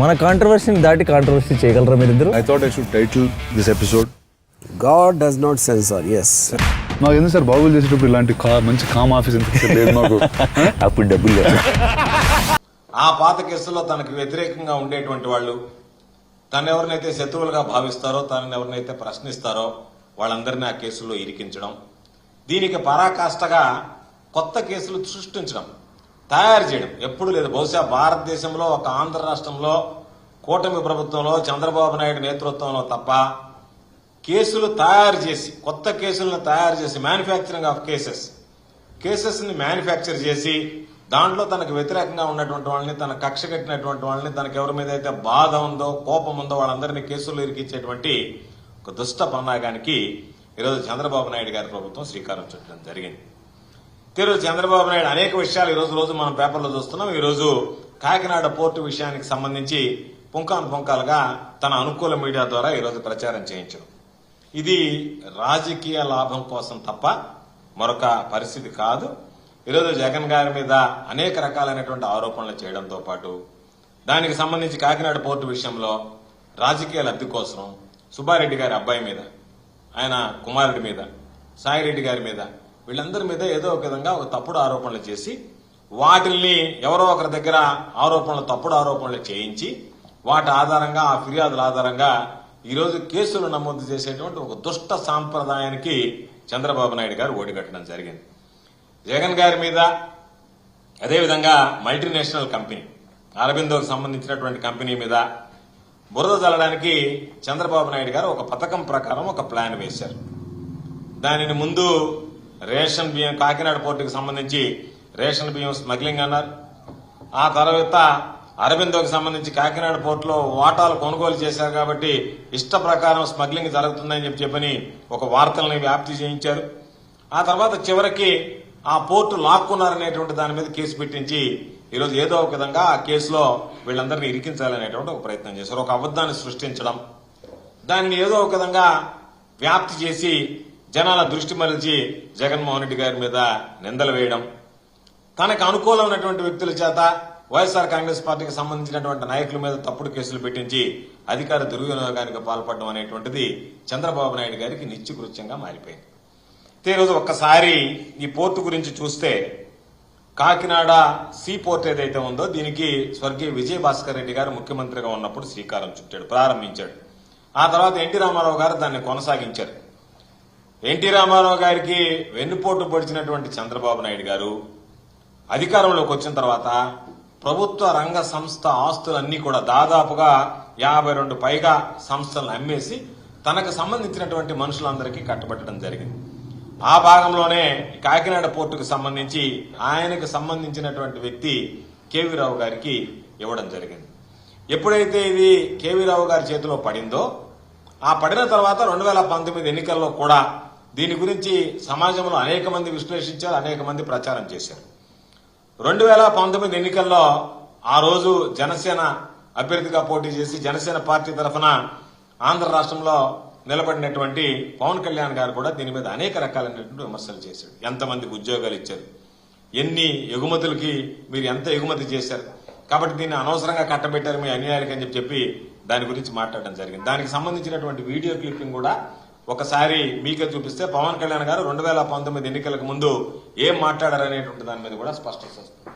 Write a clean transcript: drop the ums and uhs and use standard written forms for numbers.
మన కాంట్రవర్సీని దాటి కాంట్రవర్సీ చేయగలరా మీరిద్దరు? I thought I should title this episode God does not censor. Yes. నాకు ఎందుకు సార్ బాబులు చేసేటప్పుడు ఇలాంటి మంచి కామ్ ఆఫీస్ ఎందుకు లేదు మాకు? అప్పుడు డబ్బులు లేదు. ఆ పాత కేసుల్లో తనకు వ్యతిరేకంగా ఉండేటువంటి వాళ్ళు, తను ఎవరినైతే శత్రువులుగా భావిస్తారో, తనని ఎవరినైతే ప్రశ్నిస్తారో వాళ్ళందరినీ ఆ కేసుల్లో ఇరికించడం, దీనికి పరాకాష్ఠగా కొత్త కేసులు సృష్టించడం, తయారు చేయడం ఎప్పుడు లేదు. బహుశా భారతదేశంలో ఒక ఆంధ్ర రాష్ట్రంలో కూటమి ప్రభుత్వంలో చంద్రబాబు నాయుడు నేతృత్వంలో తప్ప కేసులు తయారు చేసి, కొత్త కేసులను తయారు చేసి, మ్యానుఫ్యాక్చరింగ్ ఆఫ్ కేసెస్ ని మ్యానుఫ్యాక్చర్ చేసి దాంట్లో తనకు వ్యతిరేకంగా ఉన్నటువంటి వాళ్ళని, తన కక్ష కట్టినటువంటి వాళ్ళని, తనకు ఎవరి మీద అయితే బాధ ఉందో, కోపం ఉందో వాళ్ళందరినీ కేసుల్లో ఇరికించేటువంటి ఒక దుష్ట పన్నాగానికి ఈరోజు చంద్రబాబు నాయుడు గారి ప్రభుత్వం శ్రీకారం చుట్టడం జరిగింది. ఈరోజు చంద్రబాబు నాయుడు అనేక విషయాలు రోజు మనం పేపర్లో చూస్తున్నాం. ఈరోజు కాకినాడ పోర్టు విషయానికి సంబంధించి పుంకాలుగా తన అనుకూల మీడియా ద్వారా ఈరోజు ప్రచారం చేయించడం, ఇది రాజకీయ లాభం కోసం తప్ప మరొక పరిస్థితి కాదు. ఈరోజు జగన్ గారి మీద అనేక రకాలైనటువంటి ఆరోపణలు చేయడంతో పాటు దానికి సంబంధించి కాకినాడ పోర్టు విషయంలో రాజకీయ లబ్ధి కోసం సుబ్బారెడ్డి గారి అబ్బాయి మీద, ఆయన కుమారుడి మీద, సాయిరెడ్డి గారి మీద, వీళ్ళందరి మీద ఏదో ఒక విధంగా ఒక తప్పుడు ఆరోపణలు చేసి వాటిల్ని ఎవరో ఒకరి దగ్గర తప్పుడు ఆరోపణలు చేయించి వాటి ఆధారంగా, ఆ ఫిర్యాదుల ఆధారంగా ఈరోజు కేసులు నమోదు చేసేటువంటి ఒక దుష్ట సాంప్రదాయానికి చంద్రబాబు నాయుడు గారు ఓడిగట్టడం జరిగింది. జగన్ గారి మీద, అదేవిధంగా మల్టీనేషనల్ కంపెనీ అరబిందోకి సంబంధించినటువంటి కంపెనీ మీద బురద చల్లడానికి చంద్రబాబు నాయుడు గారు ఒక పథకం ప్రకారం ఒక ప్లాన్ వేశారు. దానిని ముందు రేషన్ బియ్యం, కాకినాడ పోర్టుకు సంబంధించి రేషన్ బియ్యం స్మగ్లింగ్ అన్నారు. ఆ తర్వాత అరబిందోకి సంబంధించి కాకినాడ పోర్టులో వాటాలు కొనుగోలు చేశారు కాబట్టి ఇష్ట ప్రకారం స్మగ్లింగ్ జరుగుతుందని చెప్పని ఒక వార్తల్ని వ్యాప్తి చేయించారు. ఆ తర్వాత చివరికి ఆ పోర్టు లాక్కున్నారనేటువంటి దాని మీద కేసు పెట్టించి ఈరోజు ఏదో ఒక విధంగా ఆ కేసులో వీళ్ళందరినీ ఇరికించాలనేటువంటి ఒక ప్రయత్నం చేశారు. ఒక అబద్దాన్ని సృష్టించడం, దానిని ఏదో ఒక విధంగా వ్యాప్తి చేసి జనాల దృష్టి మరల్చి జగన్మోహన్ రెడ్డి గారి మీద నిందలు వేయడం, తనకు అనుకూలమైనటువంటి వ్యక్తుల చేత వైఎస్ఆర్ కాంగ్రెస్ పార్టీకి సంబంధించినటువంటి నాయకుల మీద తప్పుడు కేసులు పెట్టించి అధికార దుర్వినియోగానికి పాల్పడడం అనేటువంటిది చంద్రబాబు నాయుడు గారికి నిత్యకృత్యంగా మారిపోయింది. ఈరోజు ఒక్కసారి ఈ పోర్టు గురించి చూస్తే, కాకినాడ సీ పోర్ట్ ఏదైతే ఉందో దీనికి స్వర్గీయ విజయభాస్కర్ రెడ్డి గారు ముఖ్యమంత్రిగా ఉన్నప్పుడు శ్రీకారం చుట్టాడు, ప్రారంభించాడు. ఆ తర్వాత ఎన్టీ రామారావు గారు దాన్ని కొనసాగించారు. ఎన్టీ రామారావు గారికి వెన్నుపోటు పొడిచినటువంటి చంద్రబాబు నాయుడు గారు అధికారంలోకి వచ్చిన తర్వాత ప్రభుత్వ రంగ సంస్థ ఆస్తులన్నీ కూడా దాదాపుగా 52 పైగా సంస్థలను అమ్మేసి తనకు సంబంధించినటువంటి మనుషులందరికీ కట్టబెట్టడం జరిగింది. ఆ భాగంలోనే కాకినాడ పోర్టుకు సంబంధించి ఆయనకు సంబంధించినటువంటి వ్యక్తి కేవీ రావు గారికి ఇవ్వడం జరిగింది. ఎప్పుడైతే ఇది కేవీ రావు గారి చేతిలో పడిందో, ఆ పడిన తర్వాత 2019 ఎన్నికల్లో కూడా దీని గురించి సమాజంలో అనేక మంది విశ్లేషించారు, అనేక మంది ప్రచారం చేశారు. 2019 ఎన్నికల్లో ఆ రోజు జనసేన అభ్యర్థిగా పోటీ చేసి జనసేన పార్టీ తరఫున ఆంధ్ర రాష్ట్రంలో నిలబడినటువంటి పవన్ కళ్యాణ్ గారు కూడా దీని మీద అనేక రకాలైనటువంటి విమర్శలు చేశాడు. ఎంతమందికి ఉద్యోగాలు ఇచ్చారు, ఎన్ని ఎగుమతులకి మీరు ఎంత ఎగుమతి చేశారు, కాబట్టి దీన్ని అనవసరంగా కట్టబెట్టారు మీ అన్యాయాలకి అని చెప్పి దాని గురించి మాట్లాడడం జరిగింది. దానికి సంబంధించినటువంటి వీడియో క్లిప్పింగ్ కూడా ఒకసారి మీకే చూపిస్తే పవన్ కళ్యాణ్ గారు 2019 ఎన్నికలకు ముందు ఏం మాట్లాడారనేటువంటి దాని మీద కూడా స్పష్టత వస్తుంది.